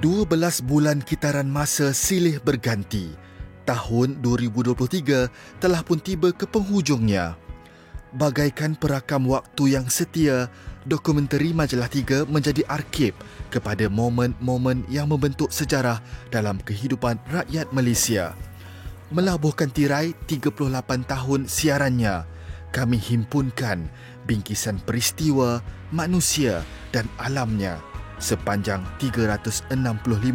12 bulan kitaran masa silih berganti. Tahun 2023 telah pun tiba ke penghujungnya. Bagaikan perakam waktu yang setia, dokumentari Majalah 3 menjadi arsip kepada momen-momen yang membentuk sejarah dalam kehidupan rakyat Malaysia. Melabuhkan tirai 38 tahun siarannya, kami himpunkan bingkisan peristiwa, manusia dan alamnya sepanjang 365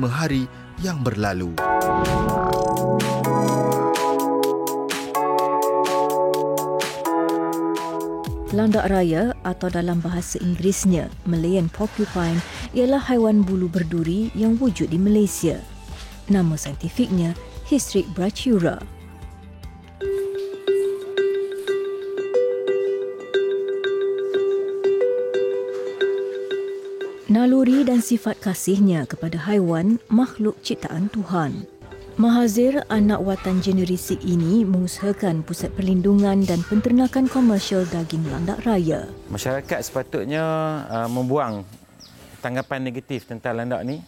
hari yang berlalu. Landak raya atau dalam bahasa Inggerisnya Malayan porcupine ialah haiwan bulu berduri yang wujud di Malaysia. Nama saintifiknya Hystrix brachyura. Naluri dan sifat kasihnya kepada haiwan makhluk ciptaan Tuhan. Mahazir anak watan generasi ini mengusahakan pusat perlindungan dan penternakan komersial daging landak raya. Masyarakat sepatutnya membuang tanggapan negatif tentang landak ni,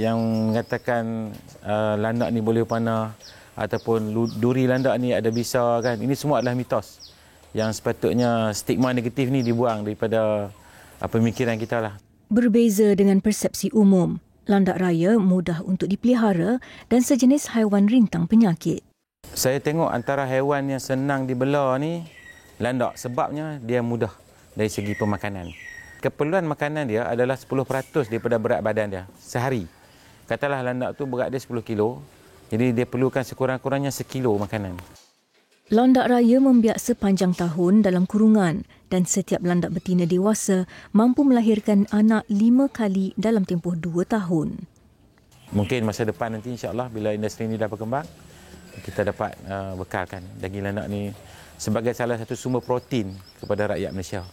yang mengatakan landak ni boleh panah ataupun duri landak ni ada bisa kan. Ini semua adalah mitos yang sepatutnya stigma negatif ni dibuang daripada pemikiran kita lah. Berbeza dengan persepsi umum, landak raya mudah untuk dipelihara dan sejenis haiwan rintang penyakit. Saya tengok antara haiwan yang senang dibela ni landak, sebabnya dia mudah dari segi pemakanan. Keperluan makanan dia adalah 10% daripada berat badan dia sehari. Katalah landak tu berat dia 10 kilo, jadi dia perlukan sekurang-kurangnya 1 kilo makanan. Landak raya membiak sepanjang tahun dalam kurungan dan setiap landak betina dewasa mampu melahirkan anak 5 kali dalam tempoh 2 tahun. Mungkin masa depan nanti insya-Allah bila industri ini dah berkembang, kita dapat bekalkan daging landak ni sebagai salah satu sumber protein kepada rakyat Malaysia.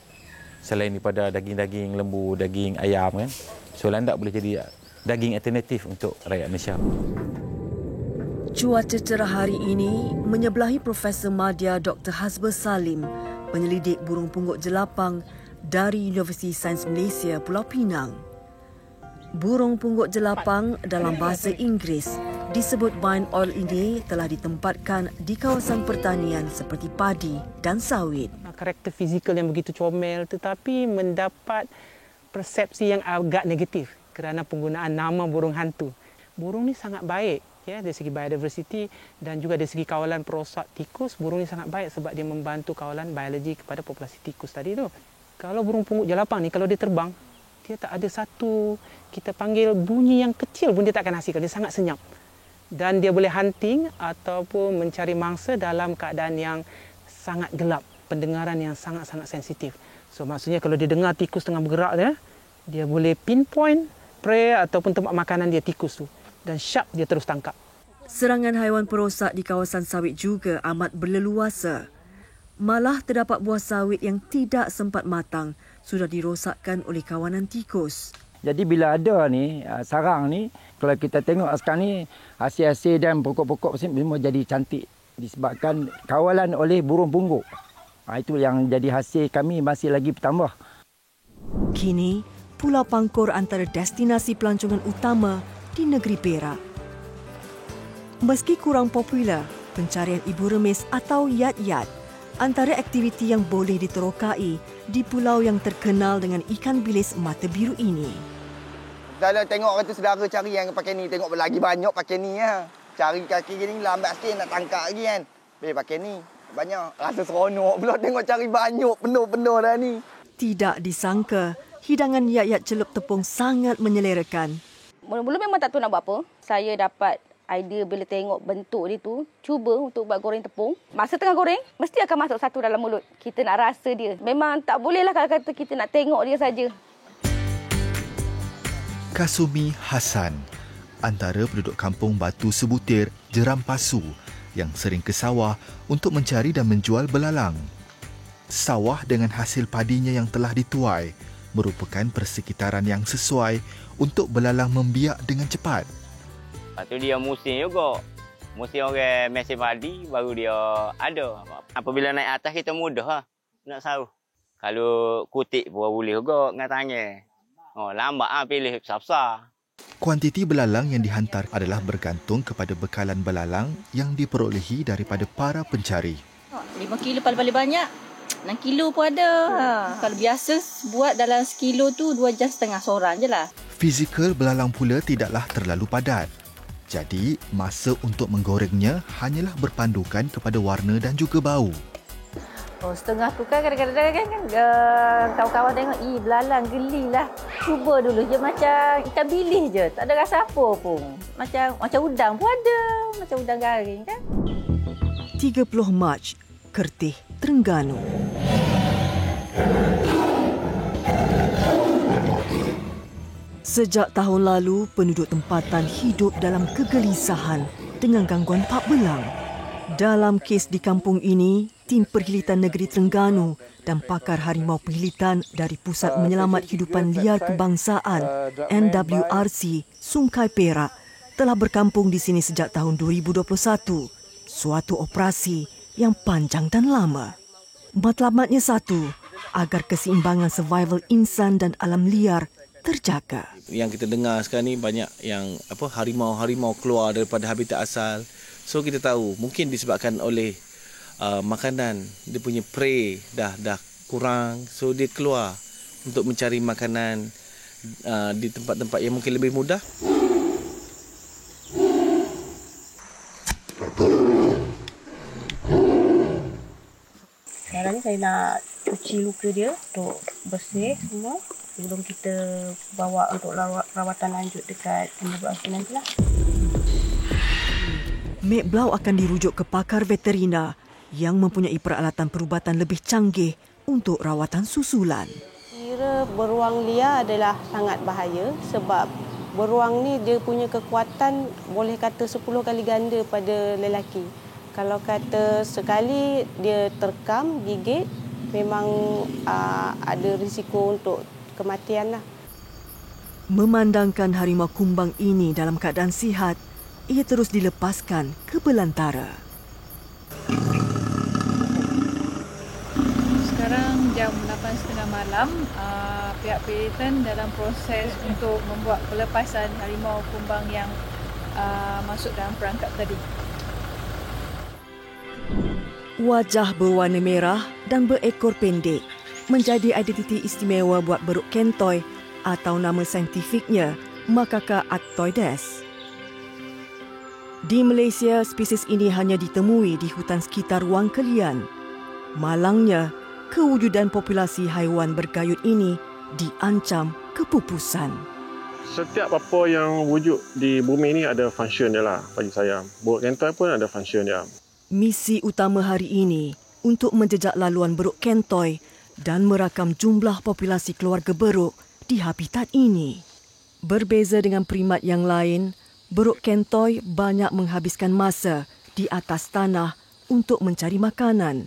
Selain daripada daging-daging lembu, daging ayam kan. So landak boleh jadi daging alternatif untuk rakyat Malaysia. Cuaca cerah hari ini menyebelahi Profesor Madya Dr. Hasbul Salim, penyelidik burung pungguk jelapang dari Universiti Sains Malaysia Pulau Pinang. Burung pungguk jelapang dalam bahasa Inggeris disebut vine owl ini telah ditempatkan di kawasan pertanian seperti padi dan sawit. Karakter fizikal yang begitu comel tetapi mendapat persepsi yang agak negatif kerana penggunaan nama burung hantu. Burung ni sangat baik. Ya, dari segi biodiversity dan juga dari segi kawalan perosak tikus, burung ini sangat baik sebab dia membantu kawalan biologi kepada populasi tikus tadi tu. Kalau burung pungguk jelapang ni, kalau dia terbang, dia tak ada satu, kita panggil bunyi yang kecil pun dia tak akan hasilkan, dia sangat senyap. Dan dia boleh hunting ataupun mencari mangsa dalam keadaan yang sangat gelap, pendengaran yang sangat-sangat sensitif. So maksudnya kalau dia dengar tikus tengah bergerak dia boleh pinpoint prey ataupun tempat makanan dia tikus tu. Dan sharp dia terus tangkap. Serangan haiwan perosak di kawasan sawit juga amat berleluasa. Malah terdapat buah sawit yang tidak sempat matang sudah dirosakkan oleh kawanan tikus. Jadi bila ada ni sarang ni, kalau kita tengok sekarang ni hasil-hasil dan pokok-pokok semua jadi cantik disebabkan kawalan oleh burung pungguk. Itu yang jadi hasil kami masih lagi bertambah. Kini, Pulau Pangkor antara destinasi pelancongan utama di negeri Perak. Meski kurang popular, pencarian ibu remis atau yat-yat antara aktiviti yang boleh diterokai di pulau yang terkenal dengan ikan bilis mata biru ini. Kalau tengok kata saudara cari yang pakai ni, tengok lagi banyak pakai ni ya. Cari kaki gini lambat sikit nak tangkap lagi kan. Boleh pakai ni. Banyak rasa seronok pula tengok cari banyak penuh-penuh dah ni. Tidak disangka, hidangan yat-yat celup tepung sangat menyelerakan. Mula-mula memang tak tahu nak buat apa. Saya dapat idea bila tengok bentuk dia tu, cuba untuk buat goreng tepung. Masa tengah goreng, mesti akan masuk satu dalam mulut. Kita nak rasa dia. Memang tak bolehlah kalau kata kita nak tengok dia saja. Kasumi Hassan, antara penduduk kampung Batu Sebutir, Jeram Pasu yang sering ke sawah untuk mencari dan menjual belalang. Sawah dengan hasil padinya yang telah dituai merupakan persekitaran yang sesuai untuk belalang membiak dengan cepat. Itu dia musim juga. Musim orang mesin padi baru dia ada. Apabila naik atas kita mudah nak sauh. Kalau kutik pun boleh juga dengan tangan. Lambat pilih besar-besar. Kuantiti belalang yang dihantar adalah bergantung kepada bekalan belalang yang diperolehi daripada para pencari. 5 kilo paling banyak, 6 kilo pun ada. Kalau biasa buat dalam sekilo tu 2 jam setengah seorang je lah. Fizikal belalang pula tidaklah terlalu padat. Jadi, masa untuk menggorengnya hanyalah berpandukan kepada warna dan juga bau. Oh, setengah tu kan kadang-kadang kan kawan-kawan tengok, belalang geli lah. Cuba dulu je macam ikan bilis je. Tak ada rasa apa pun. Macam udang pun ada. Macam udang garing kan. 30 Mac, Kertih, Terengganu. Sejak tahun lalu, penduduk tempatan hidup dalam kegelisahan dengan gangguan pak belang. Dalam kes di kampung ini, tim Perkhidmatan Negeri Terengganu dan pakar harimau perkhidmatan dari Pusat Menyelamat Hidupan Liar Kebangsaan NWRC Sungai Perak telah berkampung di sini sejak tahun 2021. Suatu operasi yang panjang dan lama. Matlamatnya satu, agar keseimbangan survival insan dan alam liar terjaga. Yang kita dengar sekarang ni banyak yang harimau-harimau keluar daripada habitat asal. So kita tahu mungkin disebabkan oleh makanan, dia punya prey dah kurang, so dia keluar untuk mencari makanan di tempat-tempat yang mungkin lebih mudah. Sekarang ni saya nak cuci luka dia untuk bersih semua sebelum kita bawa untuk rawatan lanjut dekat NWRC nantilah. Mek Blau akan dirujuk ke pakar veterina yang mempunyai peralatan perubatan lebih canggih untuk rawatan susulan. Kira beruang liar adalah sangat bahaya sebab beruang ni dia punya kekuatan boleh kata 10 kali ganda pada lelaki. Kalau kata sekali dia terkam, gigit, memang ada risiko untuk kematian lah. Memandangkan harimau kumbang ini dalam keadaan sihat, ia terus dilepaskan ke belantara. Sekarang jam 8.30 malam, pihak perkhidmatan dalam proses untuk membuat pelepasan harimau kumbang yang masuk dalam perangkap tadi. Wajah berwarna merah dan berekor pendek menjadi identiti istimewa buat beruk kentoy atau nama saintifiknya Macaca arctoides. Di Malaysia, spesies ini hanya ditemui di hutan sekitar Wang Kelian. Malangnya, kewujudan populasi haiwan bergayut ini diancam kepupusan. Setiap apa yang wujud di bumi ini ada function dia lah bagi saya. Buruk kentoy pun ada function dia. Misi utama hari ini untuk menjejak laluan beruk kentoy dan merakam jumlah populasi keluarga beruk di habitat ini. Berbeza dengan primat yang lain, beruk kentoy banyak menghabiskan masa di atas tanah untuk mencari makanan.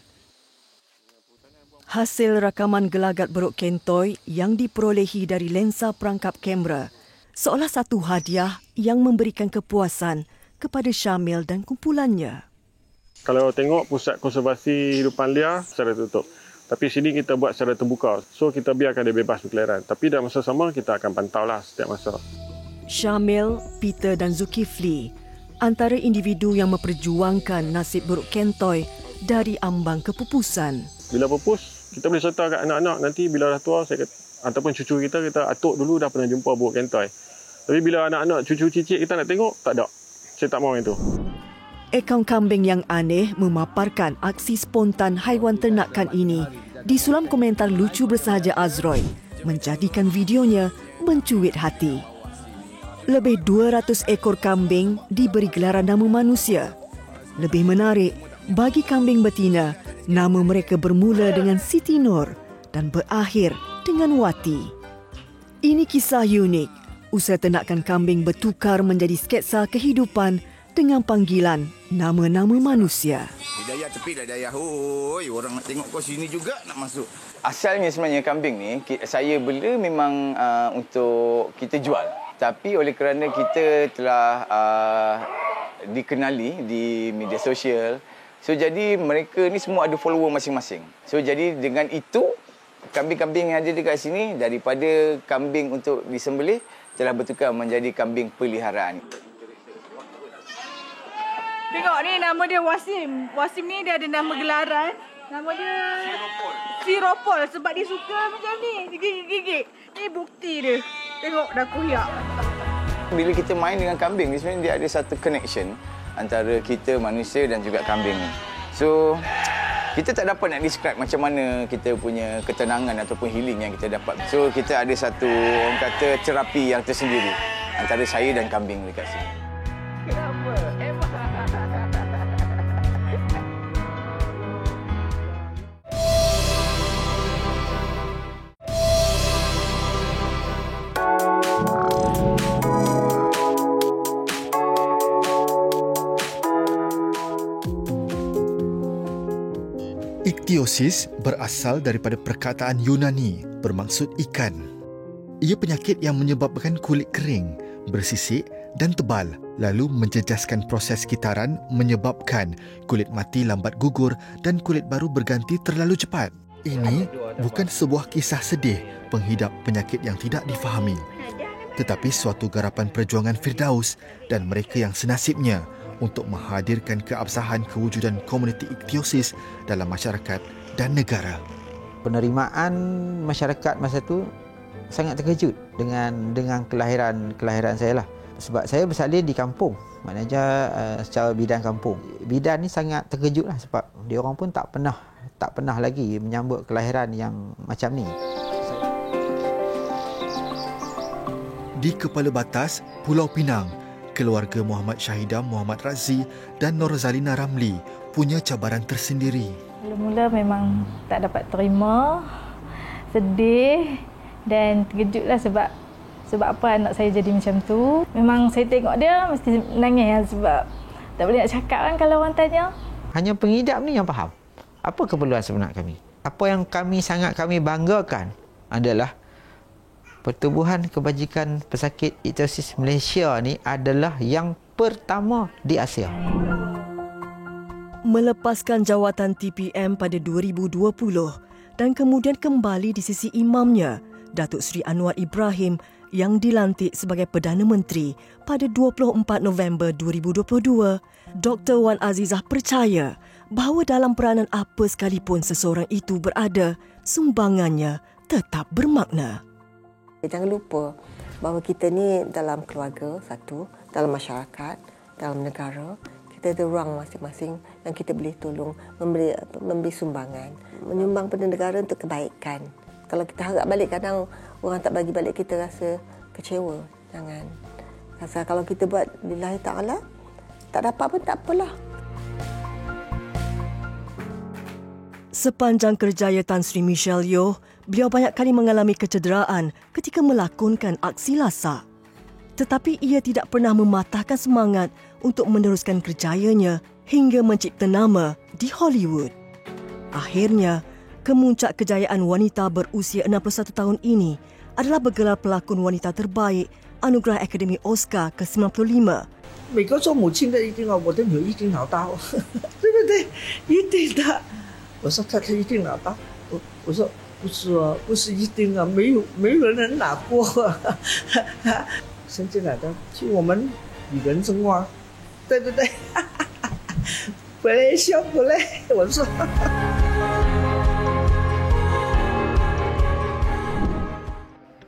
Hasil rakaman gelagat beruk kentoy yang diperolehi dari lensa perangkap kamera seolah satu hadiah yang memberikan kepuasan kepada Syamil dan kumpulannya. Kalau tengok pusat konservasi hidupan liar secara tertutup. Tapi sini kita buat secara terbuka. So kita biarkan dia bebas berkeliaran. Tapi dalam masa sama kita akan pantau lah setiap masa. Syamil, Peter dan Zulkifli antara individu yang memperjuangkan nasib beruk kentoy dari ambang kepupusan. Bila pupus, kita boleh serta kat anak-anak. Nanti bila dah tua, ataupun cucu kita atuk dulu dah pernah jumpa buruk kentoy. Tapi bila anak-anak, cucu cicit kita nak tengok, tak ada. Saya tak mahu itu. Akaun kambing yang aneh memaparkan aksi spontan haiwan ternakan ini di sulam komentar lucu bersahaja Azroy menjadikan videonya mencuit hati. Lebih 200 ekor kambing diberi gelaran nama manusia. Lebih menarik, bagi kambing betina, nama mereka bermula dengan Siti Nur dan berakhir dengan Wati. Ini kisah unik. Usaha ternakan kambing bertukar menjadi sketsa kehidupan dengan panggilan nama-nama manusia. Dayah tepi dah dayah. Hoi, orang nak tengok kau sini juga nak masuk. Asalnya sebenarnya kambing ni saya bela memang untuk kita jual. Tapi oleh kerana kita telah dikenali di media sosial, so jadi mereka ni semua ada follower masing-masing. So jadi dengan itu kambing-kambing yang ada dekat sini daripada kambing untuk disembelih telah bertukar menjadi kambing peliharaan. Tengok ni, nama dia Wasim. Wasim ni dia ada nama gelaran. Nama dia Siropol sebab dia suka macam ni, gigit-gigit. Ni bukti dia. Tengok dah koyak. Bila kita main dengan kambing, sebenarnya dia ada satu connection antara kita manusia dan juga kambing ni. So, kita tak dapat nak describe macam mana kita punya ketenangan ataupun healing yang kita dapat. So, kita ada satu, orang kata, terapi yang tersendiri antara saya dan kambing dekat sini. Kenapa? Ichthyosis berasal daripada perkataan Yunani bermaksud ikan. Ia penyakit yang menyebabkan kulit kering, bersisik dan tebal lalu menjejaskan proses kitaran menyebabkan kulit mati lambat gugur dan kulit baru berganti terlalu cepat. Ini bukan sebuah kisah sedih penghidap penyakit yang tidak difahami, tetapi suatu garapan perjuangan Firdaus dan mereka yang senasibnya untuk menghadirkan keabsahan kewujudan komuniti ichthyosis dalam masyarakat dan negara. Penerimaan masyarakat masa itu sangat terkejut dengan kelahiran saya lah. Sebab saya bersalin di kampung, maknanya secara bidan kampung. Bidan ni sangat terkejut lah sebab dia orang pun tak pernah lagi menyambut kelahiran yang macam ni. Di kepala batas Pulau Pinang, keluarga Muhammad Syahidah Muhammad Razi dan Norzalina Ramli punya cabaran tersendiri. Mula-mula memang tak dapat terima, sedih dan terkejutlah sebab apa anak saya jadi macam tu. Memang saya tengok dia mesti menangis sebab tak boleh nak cakap kan kalau orang tanya. Hanya pengidap ni yang faham apa keperluan sebenar kami. Apa yang kami banggakan adalah Pertubuhan Kebajikan Pesakit Ichthyosis Malaysia ni adalah yang pertama di Asia. Melepaskan jawatan TPM pada 2020 dan kemudian kembali di sisi imamnya, Datuk Seri Anwar Ibrahim yang dilantik sebagai Perdana Menteri pada 24 November 2022, Dr. Wan Azizah percaya bahawa dalam peranan apa sekalipun seseorang itu berada, sumbangannya tetap bermakna. Jangan lupa bahawa kita ni dalam keluarga satu, dalam masyarakat, dalam negara, kita ada ruang masing-masing yang kita boleh tolong memberi sumbangan, menyumbang pada negara untuk kebaikan. Kalau kita harap balik, kadang orang tak bagi balik, kita rasa kecewa. Jangan. Rasa kalau kita buat lillahi ta'ala, tak dapat pun tak apalah. Sepanjang kerjaya Tan Sri Michelle Yeoh, beliau banyak kali mengalami kecederaan ketika melakonkan aksi lasak. Tetapi ia tidak pernah mematahkan semangat untuk meneruskan kerjayanya hingga mencipta nama di Hollywood. Akhirnya, kemuncak kejayaan wanita berusia 61 tahun ini adalah bergelar pelakon wanita terbaik Anugerah Akademi Oscar ke-95. 每个做母亲的一定要我的女儿一定拿到，对不对？一定的。我说她一定拿到，我说不是啊，不是一定啊，没有人拿过啊，生进来的就我们女人争光，对不对？boleh笑boleh，我说。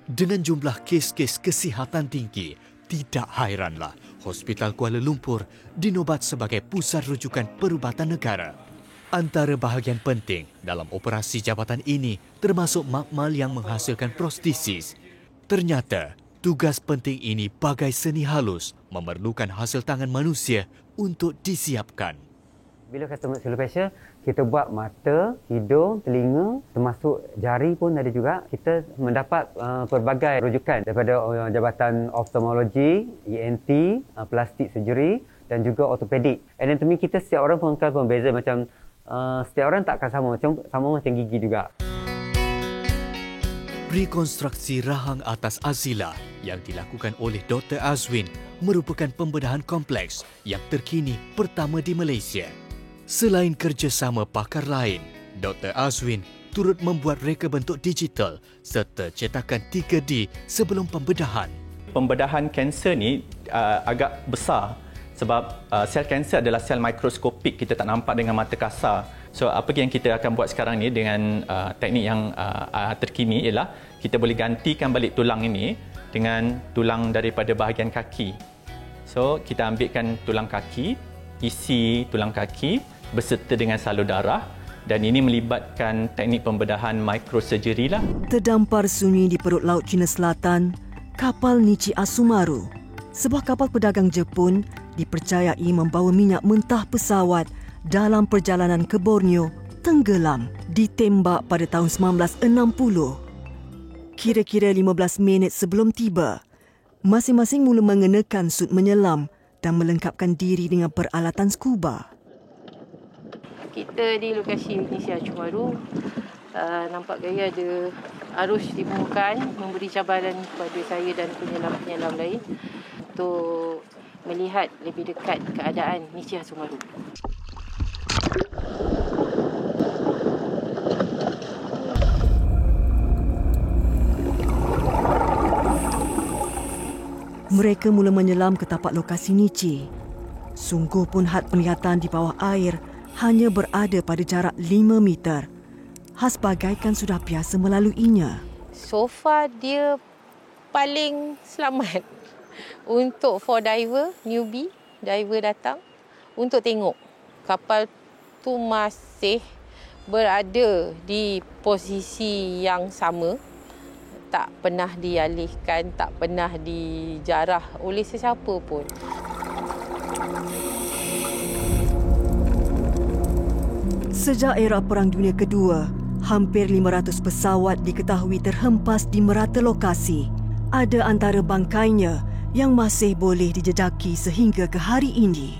Dengan jumlah kes-kes kesihatan tinggi, tidak hairanlah Hospital Kuala Lumpur dinobat sebagai pusat rujukan perubatan negara. Antara bahagian penting dalam operasi jabatan ini termasuk makmal yang menghasilkan prostesis. Ternyata, tugas penting ini bagai seni halus memerlukan hasil tangan manusia untuk disiapkan. Bila kata maxillofacial, kita buat mata, hidung, telinga, termasuk jari pun ada juga. Kita mendapat pelbagai rujukan daripada Jabatan Oftalmologi, ENT, plastik surgery dan juga ortopedik. Anatomi kita setiap orang pun akan berbeza, macam setiap orang tak akan sama macam gigi juga. Rekonstruksi rahang atas Azila yang dilakukan oleh Dr. Azwin merupakan pembedahan kompleks yang terkini pertama di Malaysia. Selain kerjasama pakar lain, Dr. Azwin turut membuat reka bentuk digital serta cetakan 3D sebelum pembedahan. Pembedahan kanser ni agak besar sebab sel kanser adalah sel mikroskopik, kita tak nampak dengan mata kasar. So apa yang kita akan buat sekarang ni dengan teknik yang terkini ialah kita boleh gantikan balik tulang ini dengan tulang daripada bahagian kaki. So kita ambilkan tulang kaki, isi tulang kaki beserta dengan salur darah, dan ini melibatkan teknik pembedahan microsurgery lah. Terdampar sunyi di perut Laut Cina Selatan, kapal Nichi Asumaru, sebuah kapal pedagang Jepun, dipercayai membawa minyak mentah pesawat dalam perjalanan ke Borneo, tenggelam, ditembak pada tahun 1960. Kira-kira 15 minit sebelum tiba, masing-masing mula mengenakan sut menyelam dan melengkapkan diri dengan peralatan scuba. Kita di lokasi Nichi Asumaru, nampak gaya ada arus di permukaan memberi cabaran kepada saya dan penyelam-penyelam lain untuk melihat lebih dekat keadaan Nichi Asumaru. Mereka mula menyelam ke tapak lokasi Nichi. Sungguh pun had penglihatan di bawah air hanya berada pada jarak 5 meter. Khas bagaikan sudah biasa melaluinya. So far dia paling selamat untuk for diver, newbie, diver datang untuk tengok kapal tu masih berada di posisi yang sama. Tak pernah dialihkan, tak pernah dijarah oleh sesiapa pun. Sejak era Perang Dunia Kedua, hampir 500 pesawat diketahui terhempas di merata lokasi. Ada antara bangkainya yang masih boleh dijejaki sehingga ke hari ini.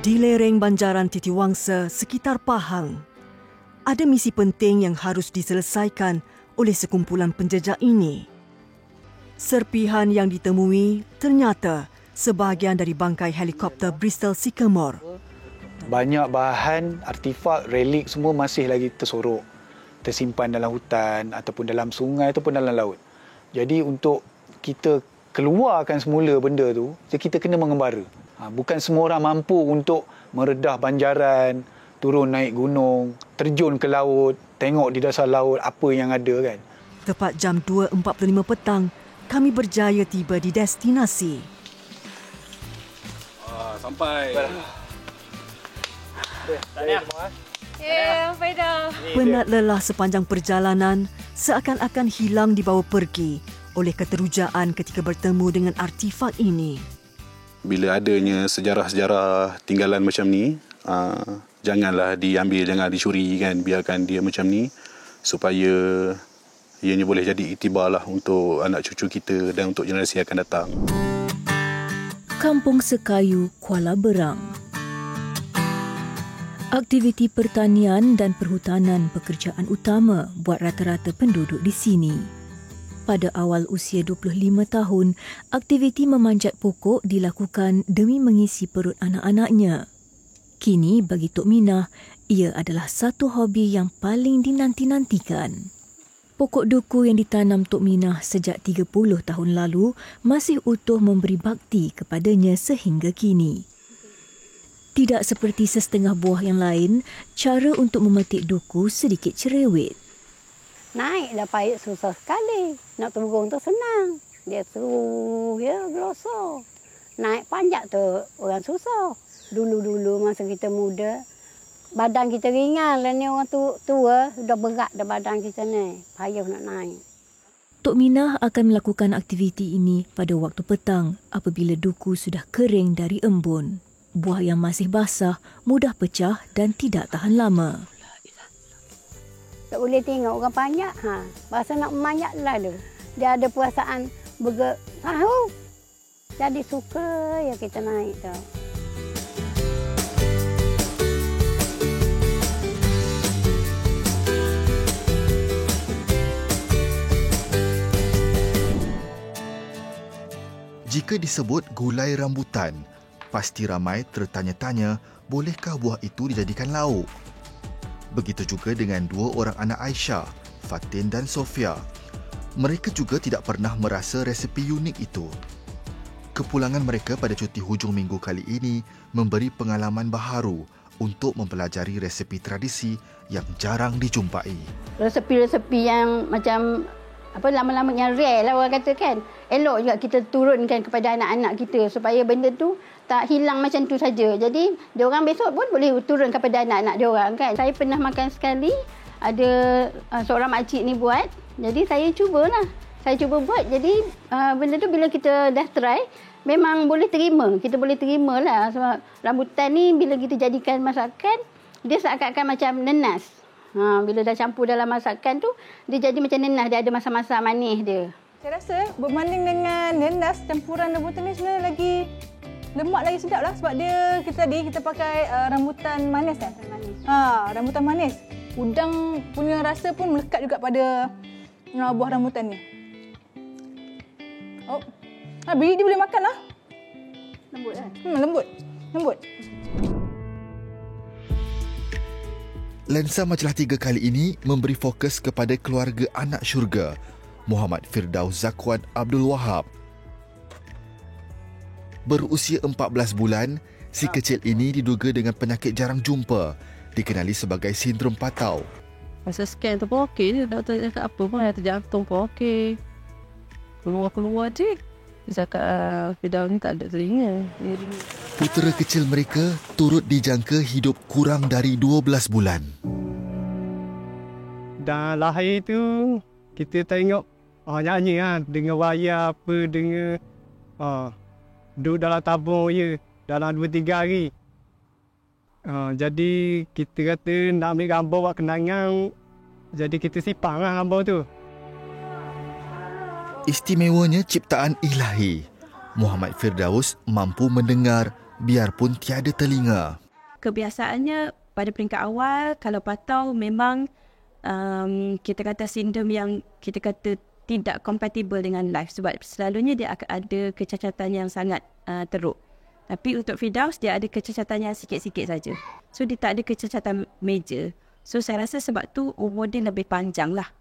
Di lereng Banjaran Titiwangsa sekitar Pahang, ada misi penting yang harus diselesaikan oleh sekumpulan penjejak ini. Serpihan yang ditemui ternyata sebahagian dari bangkai helikopter Bristol Sycamore. Banyak bahan, artifak, relik semua masih lagi tersorok, tersimpan dalam hutan ataupun dalam sungai ataupun dalam laut. Jadi untuk kita keluarkan semula benda tu, kita kena mengembara. Bukan semua orang mampu untuk meredah banjaran, turun naik gunung, terjun ke laut, tengok di dasar laut apa yang ada kan. Tepat jam 2.45 petang, kami berjaya tiba di destinasi. Sampai. Sampai dah. Penat lelah sepanjang perjalanan seakan-akan hilang dibawa pergi oleh keterujaan ketika bertemu dengan artifak ini. Bila adanya sejarah-sejarah tinggalan macam ni, janganlah diambil, jangan dicuri kan, biarkan dia macam ni supaya ianya boleh jadi iktibarlah untuk anak cucu kita dan untuk generasi yang akan datang. Kampung Sekayu, Kuala Berang. Aktiviti pertanian dan perhutanan pekerjaan utama buat rata-rata penduduk di sini. Pada awal usia 25 tahun, aktiviti memanjat pokok dilakukan demi mengisi perut anak-anaknya. Kini bagi Tok Minah, ia adalah satu hobi yang paling dinanti-nantikan. Pokok duku yang ditanam Tok Minah sejak 30 tahun lalu masih utuh memberi bakti kepadanya sehingga kini. Tidak seperti sesetengah buah yang lain, cara untuk memetik duku sedikit cerewet. Naik dah payah susah sekali. Nak turun tu senang. Dia terus gelosor. Naik panjat tu orang susah. Dulu-dulu masa kita muda, badan kita ringan dan ni orang tua dah berat dah badan kita ni. Payah nak naik. Tok Minah akan melakukan aktiviti ini pada waktu petang apabila duku sudah kering dari embun. Buah yang masih basah mudah pecah dan tidak tahan lama. Tak boleh tengok orang panjat. Bahasa nak memanjat lah dia. Dia ada perasaan tahu. Jadi suka ya kita naik tu. Jika disebut gulai rambutan, pasti ramai tertanya-tanya bolehkah buah itu dijadikan lauk? Begitu juga dengan 2 orang anak Aisyah, Fatin dan Sofia. Mereka juga tidak pernah merasa resepi unik itu. Kepulangan mereka pada cuti hujung minggu kali ini memberi pengalaman baharu untuk mempelajari resepi tradisi yang jarang dijumpai. Resepi-resepi yang macam lama-lama yang rare lah orang kata kan. Elok juga kita turunkan kepada anak-anak kita supaya benda tu tak hilang macam tu saja. Jadi diorang besok pun boleh turun kepada anak-anak diorang kan. Saya pernah makan sekali, ada seorang makcik ni buat. Jadi saya cubalah. Saya cuba buat. Jadi benda tu bila kita dah try, memang boleh terima. Kita boleh terima lah. Sebab rambutan ni bila kita jadikan masakan, dia seakan-akan macam nenas. Bila dah campur dalam masakan tu, dia jadi macam nenas. Dia ada masa-masa manis dia. Saya rasa berbanding dengan nenas, campuran rambutan ni sebenarnya lagi lemak, lagi sedap lah. Sebab kita pakai rambutan manis kan? Rambutan manis. Udang punya rasa pun melekat juga pada buah rambutan ni. Biji dia boleh makan lah. Lembut kan? Lembut. Lensa Majalah 3 kali ini memberi fokus kepada keluarga anak syurga, Muhammad Firdaus Zakwan Abdul Wahab. Berusia 14 bulan, si kecil ini diduga dengan penyakit jarang jumpa, dikenali sebagai sindrom patau. Masa scan tu pun okey je, doktor cakap apa pun, kata jantung pun okey. Keluar je. Dia cakap Firdaus ni tak ada telinga. Putera kecil mereka turut dijangka hidup kurang dari 12 bulan. Dan lahir tu kita tengok nyanyi lah, dengar wayar apa, dengar duduk dalam tabung je dalam 2-3 hari. Jadi kita kata nak ambil gambar buat kenangan, jadi kita simpan lah gambar tu. Istimewanya ciptaan ilahi, Muhammad Firdaus mampu mendengar biarpun tiada telinga. Kebiasaannya pada peringkat awal, kalau patau memang kita kata sindrom yang kita kata tidak kompatibel dengan life. Sebab selalunya dia akan ada kecacatan yang sangat teruk. Tapi untuk Firdaus, dia ada kecacatan yang sikit-sikit saja. So dia tak ada kecacatan major. So saya rasa sebab tu umur dia lebih panjang lah,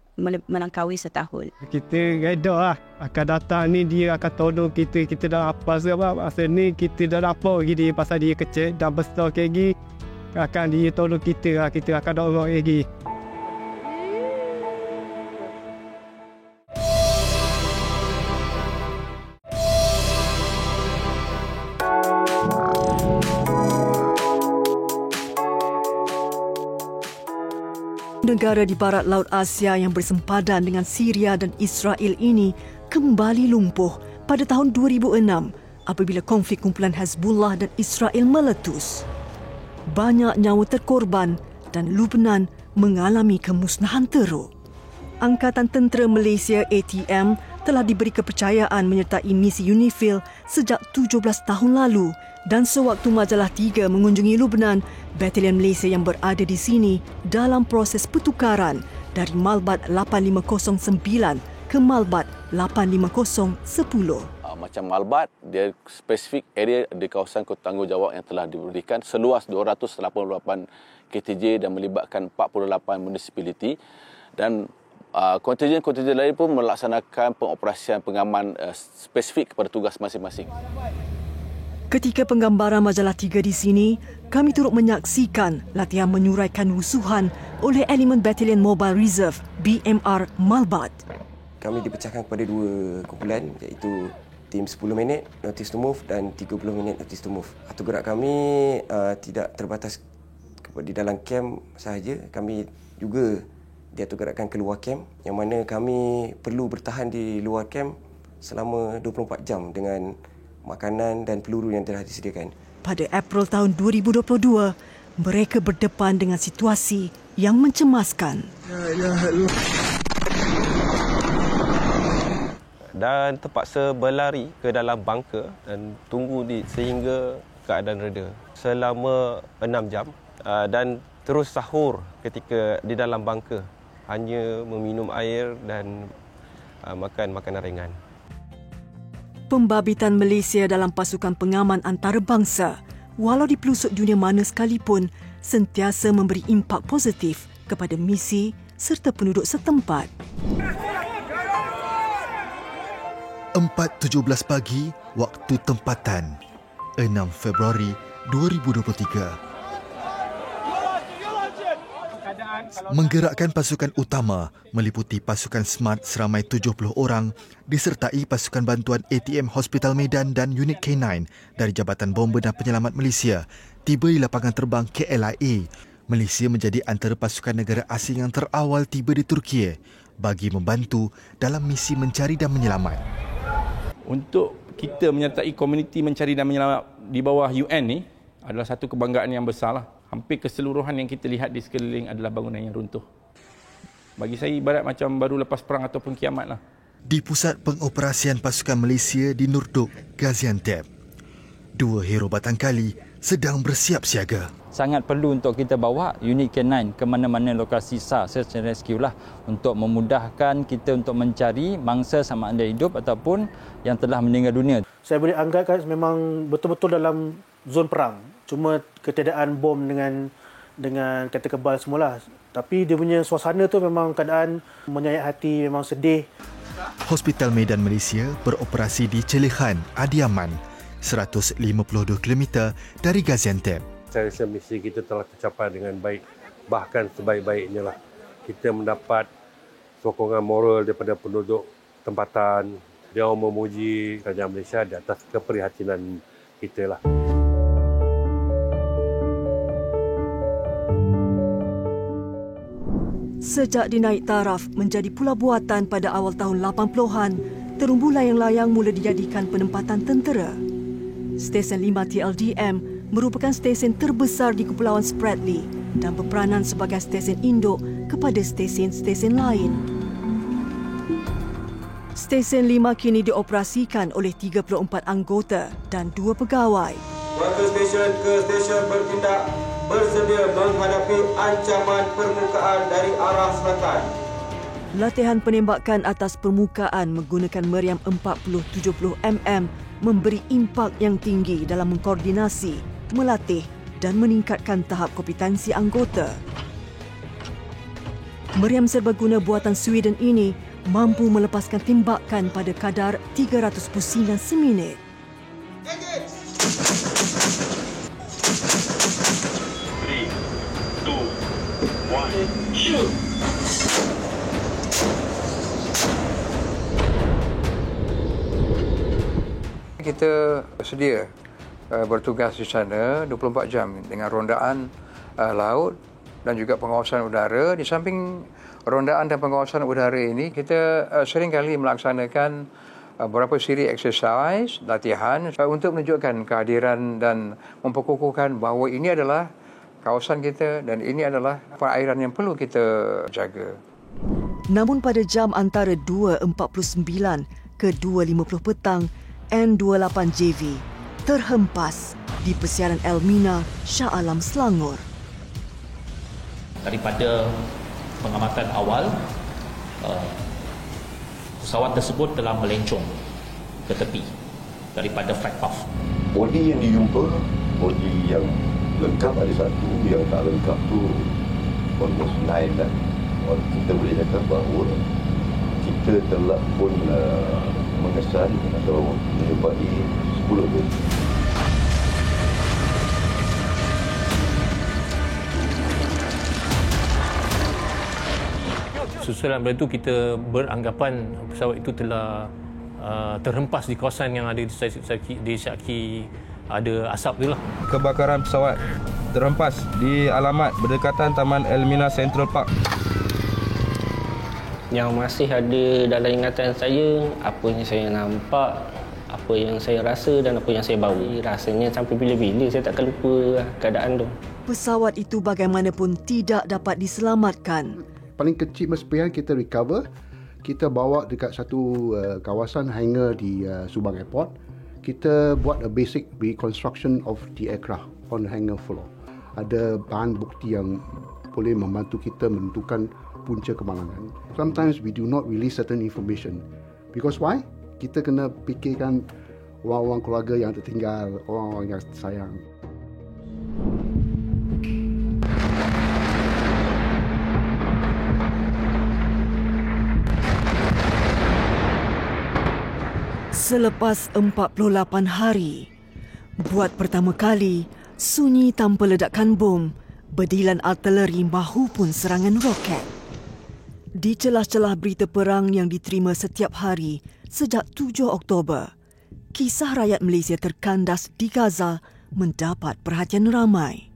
melangkaui setahun. Kita reda lah. Akan datang ni dia akan tolong kita. Kita dah apa sebab masa ni kita dah nampak lagi dia pasal dia kecil. Dah besar lagi. Akan dia tolong kita lah. Kita akan dorong lagi. Negara di barat Laut Asia yang bersempadan dengan Syria dan Israel ini kembali lumpuh pada tahun 2006 apabila konflik kumpulan Hezbollah dan Israel meletus. Banyak nyawa terkorban dan Lebanon mengalami kemusnahan teruk. Angkatan Tentera Malaysia ATM telah diberi kepercayaan menyertai misi UNIFIL sejak 17 tahun lalu dan sewaktu Majalah 3 mengunjungi Lebanon, Batalion Malaysia yang berada di sini dalam proses pertukaran dari Malbat 8509 ke Malbat 85010. Macam Malbat, dia spesifik area di kawasan tanggungjawab yang telah diberikan seluas 288 KTJ dan melibatkan 48 municipality dan kontijen-kontijen lain pun melaksanakan pengoperasian pengaman spesifik kepada tugas masing-masing. Ketika penggambaran Majalah 3 di sini, kami turut menyaksikan latihan menyuraikan rusuhan oleh elemen Batalion Mobile Reserve BMR Malbat. Kami dipecahkan kepada 2 kumpulan iaitu tim 10 minit notice to move dan 30 minit notice to move. Atau gerak kami tidak terbatas di dalam camp sahaja, kami juga diatur gerakkan keluar camp yang mana kami perlu bertahan di luar camp selama 24 jam dengan makanan dan peluru yang telah disediakan. Pada April tahun 2022, mereka berdepan dengan situasi yang mencemaskan. Dan terpaksa berlari ke dalam bunker dan tunggu sehingga keadaan reda selama 6 jam dan terus sahur ketika di dalam bunker, hanya meminum air dan makan makanan ringan. Pembabitan Malaysia dalam pasukan pengaman antarabangsa, walau di pelosok dunia mana sekalipun, sentiasa memberi impak positif kepada misi serta penduduk setempat. 4.17 pagi waktu tempatan 6 Februari 2023. Menggerakkan pasukan utama meliputi pasukan SMART seramai 70 orang disertai pasukan bantuan ATM Hospital Medan dan unit K9 dari Jabatan Bomba dan Penyelamat Malaysia tiba di lapangan terbang KLIA. Malaysia menjadi antara pasukan negara asing yang terawal tiba di Turki bagi membantu dalam misi mencari dan menyelamat. Untuk kita menyertai komuniti mencari dan menyelamat di bawah UN ni adalah satu kebanggaan yang besarlah. Hampir keseluruhan yang kita lihat di sekeliling adalah bangunan yang runtuh. Bagi saya ibarat macam baru lepas perang ataupun kiamat lah. Di Pusat Pengoperasian Pasukan Malaysia di Nurduk, Gaziantep, 2 hero batang kali sedang bersiap siaga. Sangat perlu untuk kita bawa unit K9 ke mana-mana lokasi SAR, search and rescue lah, untuk memudahkan kita untuk mencari mangsa sama ada hidup ataupun yang telah meninggal dunia. Saya boleh anggapkan memang betul-betul dalam zon perang. Cuma ketiadaan bom dengan kata kebal semualah. Tapi dia punya suasana tu memang keadaan menyayat hati, memang sedih. Hospital Medan Malaysia beroperasi di Celehan, Adiaman, 152 km dari Gaziantep. Saya rasa misi kita telah tercapai dengan baik, bahkan sebaik-baiknya lah. Kita mendapat sokongan moral daripada penduduk tempatan. Dia memuji kerajaan Malaysia di atas keprihatinan kita lah. Sejak dinaik taraf menjadi pula buatan pada awal tahun 80-an, terumbu layang-layang mula dijadikan penempatan tentera. Stesen 5 TLDM merupakan stesen terbesar di Kepulauan Spratly dan berperanan sebagai stesen induk kepada stesen-stesen lain. Stesen 5 kini dioperasikan oleh 34 anggota dan 2 pegawai. Worker stesen ke stesen bertindak bersedia menghadapi ancaman permukaan dari arah selatan. Latihan penembakan atas permukaan menggunakan meriam 40-70mm memberi impak yang tinggi dalam mengkoordinasi, melatih dan meningkatkan tahap kompetensi anggota. Meriam serbaguna buatan Sweden ini mampu melepaskan tembakan pada kadar 300 pusingan seminit. Shoot! Kita sedia bertugas di sana 24 jam dengan rondaan laut dan juga pengawasan udara. Di samping rondaan dan pengawasan udara ini, kita sering kali melaksanakan beberapa siri exercise, latihan untuk menunjukkan kehadiran dan memperkukuhkan bahawa ini adalah kawasan kita dan ini adalah perairan yang perlu kita jaga. Namun pada jam antara 2.49 ke 2.50 petang, N28JV terhempas di persiaran Elmina, Shah Alam, Selangor. Daripada pengamatan awal, pesawat tersebut telah melencong ke tepi daripada flight path. Bodi yang dijumpa, bodi yang lengkap ada satu, yang tak lengkap tu almost 9 dah. Kita boleh cakap bahawa kita telah pun mengesan atau menyebabkan 10 bodi. Susulan pada itu kita beranggapan pesawat itu telah terhempas di kawasan yang ada di Syaki ada asap tu lah. Kebakaran pesawat terhempas di alamat berdekatan Taman Elmina Central Park. Yang masih ada dalam ingatan saya, apa yang saya nampak, apa yang saya rasa dan apa yang saya bawa. Rasanya sampai bila-bila saya takkan lupa keadaan tu. Pesawat itu bagaimanapun tidak dapat diselamatkan. Paling kecil mespian kita recover, kita bawa dekat satu kawasan hangar di Subang Airport. Kita buat a basic reconstruction of the aircraft on the hangar floor. Ada bahan bukti yang boleh membantu kita menentukan punca kemalangan. Sometimes we do not release certain information. Because why? Kita kena fikirkan orang-orang keluarga yang tertinggal, orang-orang yang sayang. Selepas 48 hari, buat pertama kali sunyi tanpa ledakan bom, bedilan artileri mahupun serangan roket. Di celah-celah berita perang yang diterima setiap hari sejak 7 Oktober, kisah rakyat Malaysia terkandas di Gaza mendapat perhatian ramai.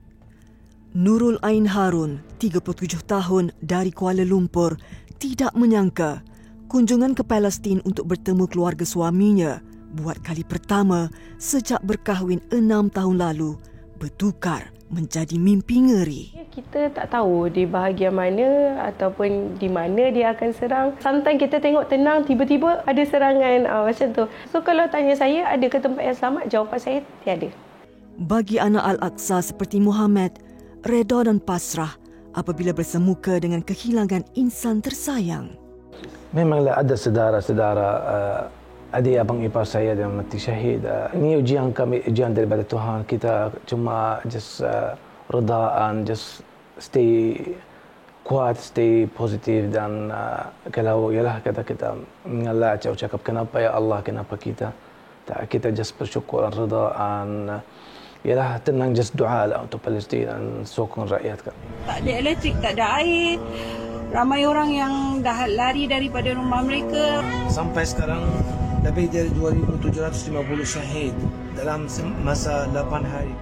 Nurul Ain Harun, 37 tahun dari Kuala Lumpur, tidak menyangka kunjungan ke Palestin untuk bertemu keluarga suaminya buat kali pertama sejak berkahwin 6 tahun lalu bertukar menjadi mimpi ngeri. Kita tak tahu di bahagian mana ataupun di mana dia akan serang. Sometimes kita tengok tenang, tiba-tiba ada serangan macam tu. So kalau tanya saya, ada ke tempat yang selamat? Jawapan saya tiada. Bagi anak Al-Aqsa seperti Muhammad, reda dan pasrah apabila bersemuka dengan kehilangan insan tersayang. Memanglah ada saudara-saudara adik abang ipar saya yang mati syahid. Ini ujian kami, ujian daripada Tuhan. Kita cuma just redaan, just stay kuat, stay positif dan kalau ialah kata kita mengalah cakap kenapa ya Allah, kenapa kita just bersyukur dan redaan. Ialah tenang, just doa lah untuk Palestin dan sokong rakyat kami. Tak ada elektrik, tak ada air. Ramai orang yang dah lari daripada rumah mereka. Sampai sekarang lebih dari 2,750 syahid dalam masa 8 hari.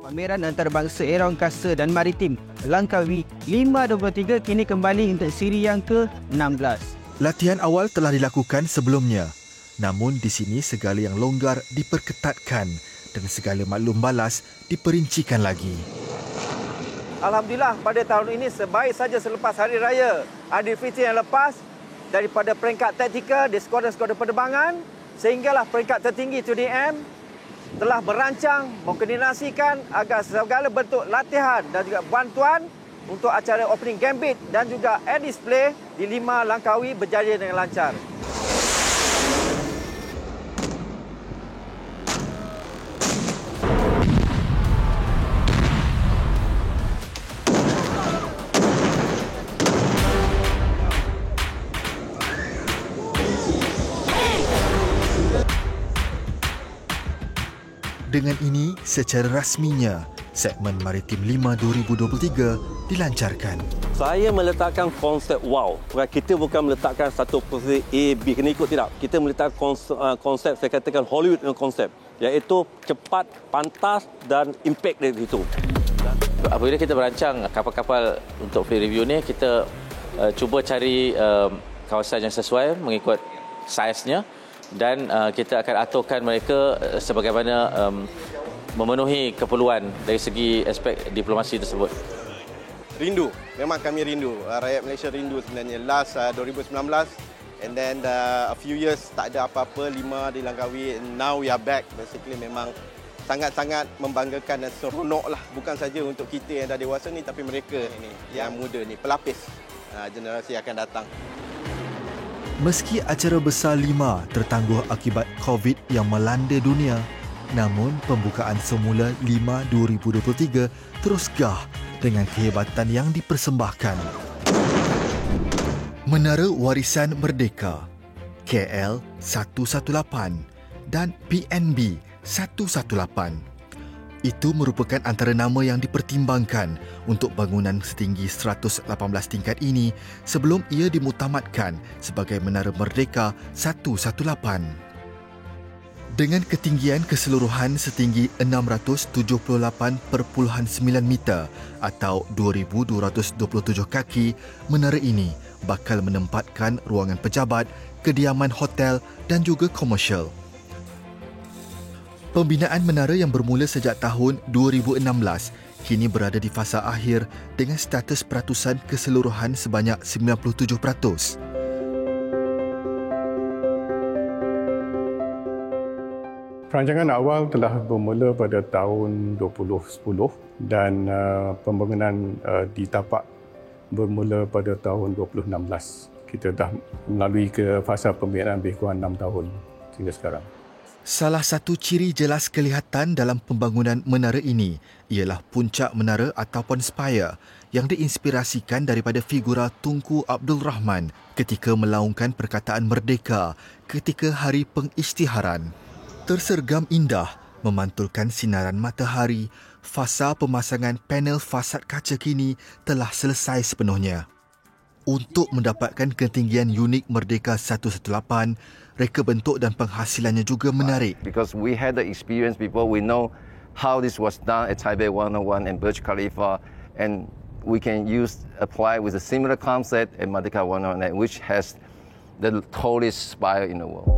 Pameran antarabangsa Era Angkasa dan Maritim Langkawi 523 kini kembali untuk siri yang ke-16. Latihan awal telah dilakukan sebelumnya. Namun di sini segala yang longgar diperketatkan dan segala maklum balas diperincikan lagi. Alhamdulillah pada tahun ini sebaik saja selepas Hari Raya Aidilfitri yang lepas, daripada peringkat taktikal di skuadron-skuadron penerbangan sehinggalah peringkat tertinggi 2DM telah merancang, mengkoordinasikan agar segala bentuk latihan dan juga bantuan untuk acara opening gambit dan juga air display di 5 Langkawi berjaya dengan lancar. Dengan ini, secara rasminya, segmen Maritim 5 2023 dilancarkan. Saya meletakkan konsep wow. Kita bukan meletakkan satu posisi A, B, kena ikut, tidak. Kita meletakkan konsep, saya katakan Hollywood konsep, iaitu cepat, pantas dan impact dari situ. Apabila kita berancang kapal-kapal untuk free review ni, kita cuba cari kawasan yang sesuai mengikut saiznya dan kita akan aturkan mereka sebagaimana memenuhi keperluan dari segi aspek diplomasi tersebut. Rindu, memang kami rindu. Rakyat Malaysia rindu sebenarnya. Last 2019 and then a few years tak ada apa-apa, 5 di Langkawi. Now we are back. Basically memang sangat-sangat membanggakan dan seronok lah. Bukan saja untuk kita yang dah dewasa ni, tapi mereka ini yang muda ni, pelapis generasi akan datang. Meski acara besar 5 tertangguh akibat COVID yang melanda dunia, namun pembukaan semula 5 2023 terus gah dengan kehebatan yang dipersembahkan. Menara Warisan Merdeka KL 118 dan PNB 118. Itu merupakan antara nama yang dipertimbangkan untuk bangunan setinggi 118 tingkat ini sebelum ia dimuktamadkan sebagai Menara Merdeka 118. Dengan ketinggian keseluruhan setinggi 678.9 meter atau 2,227 kaki, menara ini bakal menempatkan ruangan pejabat, kediaman hotel dan juga komersial. Pembinaan menara yang bermula sejak tahun 2016 kini berada di fasa akhir dengan status peratusan keseluruhan sebanyak 97%. Perancangan awal telah bermula pada tahun 2010 dan pembangunan ditapak bermula pada tahun 2016. Kita dah melalui ke fasa pembinaan lebih kurang 6 tahun sehingga sekarang. Salah satu ciri jelas kelihatan dalam pembangunan menara ini ialah puncak menara ataupun spire yang diinspirasikan daripada figura Tunku Abdul Rahman ketika melaungkan perkataan merdeka ketika hari pengisytiharan. Tersergam indah memantulkan sinaran matahari, fasa pemasangan panel fasad kaca kini telah selesai sepenuhnya. Untuk mendapatkan ketinggian unik Merdeka 118, reka bentuk dan penghasilannya juga menarik. Because we had the experience before, we know how this was done at Taipei 101 and Burj Khalifa, and we can apply with a similar concept at Merdeka 109, which has the tallest spire in the world.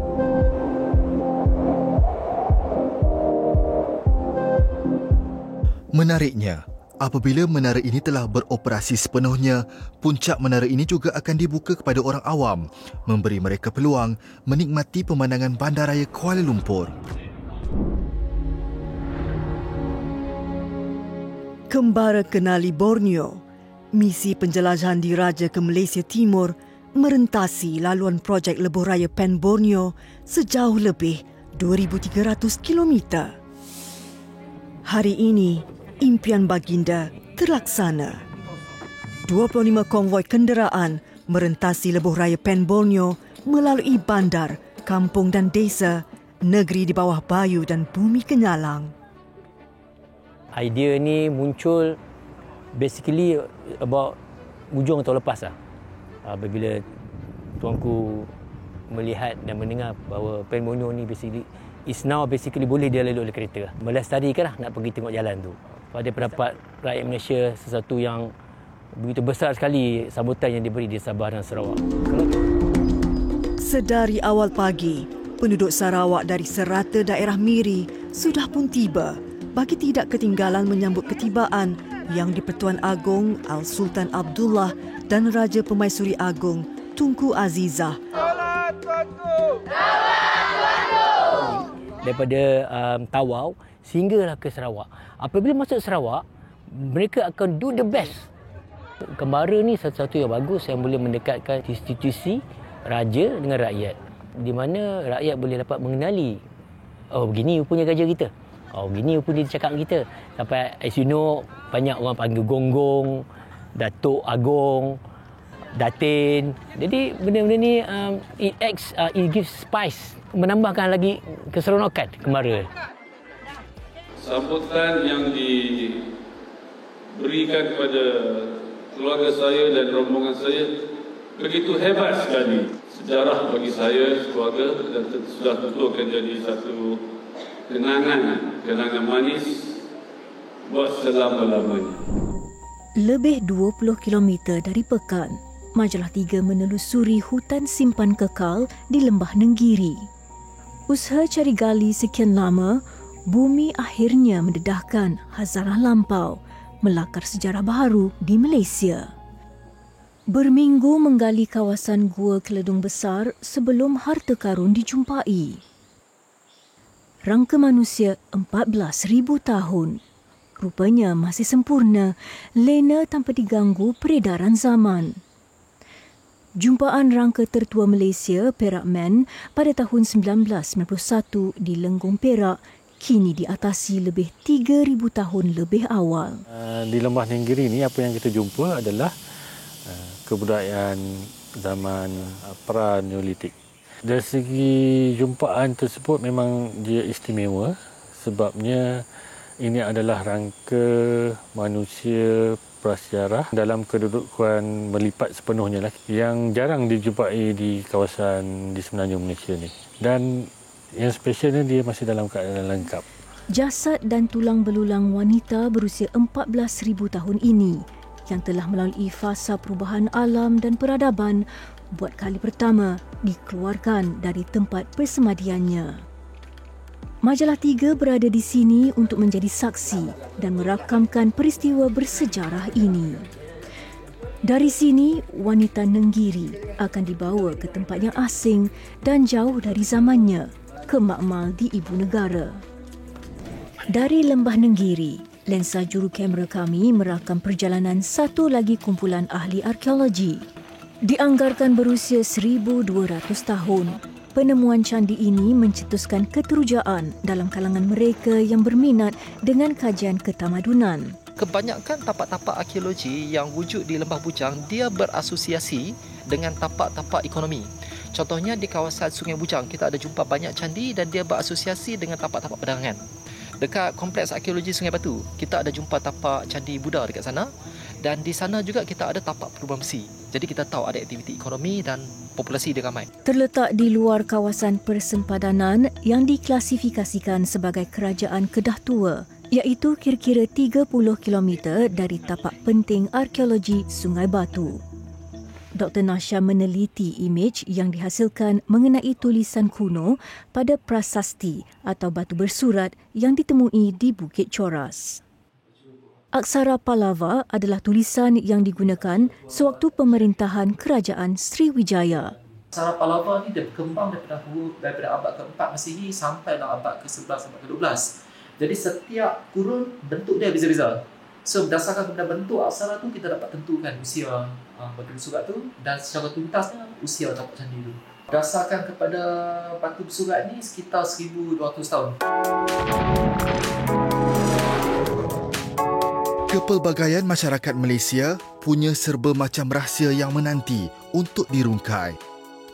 Menariknya, apabila menara ini telah beroperasi sepenuhnya, puncak menara ini juga akan dibuka kepada orang awam, memberi mereka peluang menikmati pemandangan bandaraya Kuala Lumpur. Kembara kenali Borneo, misi penjelajahan diraja ke Malaysia Timur merentasi laluan projek lebuh raya Pen Borneo sejauh lebih 2,300 kilometer. Hari ini, impian baginda terlaksana. 25 konvoi kenderaan merentasi lebuh raya Pen Borneo melalui bandar, kampung dan desa, negeri di bawah bayu dan bumi kenyalang. Idea ni muncul basically about hujung tahun lepas lah. Apabila tuanku melihat dan mendengar bahawa Pen Borneo ni basically boleh dia lalui oleh kereta. Melestarikan lah nak pergi tengok jalan tu. Pada pendapat rakyat Malaysia, sesuatu yang begitu besar sekali sambutan yang diberi di Sabah dan Sarawak. Sedari awal pagi, penduduk Sarawak dari serata daerah Miri sudah pun tiba bagi tidak ketinggalan menyambut ketibaan Yang di-Pertuan Agong Al-Sultan Abdullah dan Raja Pemaisuri Agong Tunku Azizah. Salat Tuanku! Salat Tuanku! Daripada Tawau sehinggalah ke Sarawak. Apabila masuk Sarawak, mereka akan do the best. Kembara ni satu-satu yang bagus yang boleh mendekatkan institusi raja dengan rakyat. Di mana rakyat boleh dapat mengenali, oh begini rupanya raja kita. Oh begini rupanya dia cakap kita. Sampai as you know, banyak orang panggil Gonggong, Datuk Agong, Datin. Jadi benda-benda ni it gives spice, menambahkan lagi keseronokan kembara. Sambutan yang diberikan kepada keluarga saya dan rombongan saya begitu hebat sekali. Sejarah bagi saya, keluarga, dan sudah tentu akan jadi satu kenangan manis buat selama-lamanya. Lebih 20 km dari Pekan, Majalah 3 menelusuri hutan simpan kekal di Lembah Nenggiri. Usaha cari gali sekian lama, bumi akhirnya mendedahkan hazarah lampau, melakar sejarah baharu di Malaysia. Berminggu menggali kawasan Gua Keledung Besar sebelum harta karun dijumpai. Rangka manusia 14,000 tahun. Rupanya masih sempurna, lena tanpa diganggu peredaran zaman. Jumpaan rangka tertua Malaysia, Perak Man, pada tahun 1991 di Lenggong Perak, kini diatasi lebih 3,000 tahun lebih awal. Di Lembah Nenggiri ni apa yang kita jumpa adalah kebudayaan zaman pra-Neolitik. Dari segi jumpaan tersebut memang dia istimewa sebabnya ini adalah rangka manusia prasejarah dalam kedudukan melipat sepenuhnya lah, yang jarang dijumpai di kawasan di semenanjung Malaysia ni. Dan yang spesialnya dia masih dalam keadaan lengkap. Jasad dan tulang belulang wanita berusia 14,000 tahun ini yang telah melalui fasa perubahan alam dan peradaban buat kali pertama dikeluarkan dari tempat persemadiannya. Majalah 3 berada di sini untuk menjadi saksi dan merakamkan peristiwa bersejarah ini. Dari sini, wanita Nenggiri akan dibawa ke tempat yang asing dan jauh dari zamannya, ke makmal di ibu negara. Dari Lembah Nenggiri, lensa juru kamera kami merakam perjalanan satu lagi kumpulan ahli arkeologi. Dianggarkan berusia 1,200 tahun, Penemuan candi ini mencetuskan keterujaan dalam kalangan mereka yang berminat dengan kajian ketamadunan. Kebanyakan tapak-tapak arkeologi yang wujud di Lembah Bujang, dia berasosiasi dengan tapak-tapak ekonomi. Contohnya di kawasan Sungai Bujang, kita ada jumpa banyak candi dan dia berasosiasi dengan tapak-tapak perdagangan. Dekat kompleks arkeologi Sungai Batu, kita ada jumpa tapak candi Buddha dekat sana. Dan di sana juga kita ada tapak perubahan besi. Jadi kita tahu ada aktiviti ekonomi dan populasi dia ramai. Terletak di luar kawasan persempadanan yang diklasifikasikan sebagai Kerajaan Kedah Tua, iaitu kira-kira 30 km dari tapak penting arkeologi Sungai Batu. Dr. Nasha meneliti imej yang dihasilkan mengenai tulisan kuno pada prasasti atau batu bersurat yang ditemui di Bukit Coras. Aksara Pallava adalah tulisan yang digunakan sewaktu pemerintahan Kerajaan Sriwijaya. Aksara Pallava ni dia berkembang daripada abad ke-4 Masihi sampai abad ke-11 sampai ke-12. Jadi setiap kurun bentuk dia beza-beza. So berdasarkan bentuk aksara tu kita dapat tentukan usia batu bersurat tu dan secara tuntasnya usia tapak candi tu. Berdasarkan kepada batu bersurat ni sekitar 1200 tahun. Kepelbagaian masyarakat Malaysia punya serba macam rahsia yang menanti untuk dirungkai.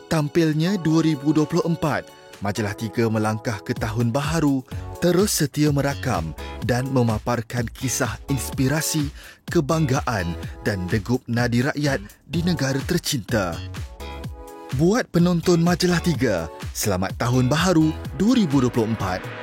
Tampilnya 2024, Majalah 3 melangkah ke tahun baharu, terus setia merakam dan memaparkan kisah inspirasi, kebanggaan dan degup nadi rakyat di negara tercinta. Buat penonton Majalah 3, selamat tahun baharu 2024.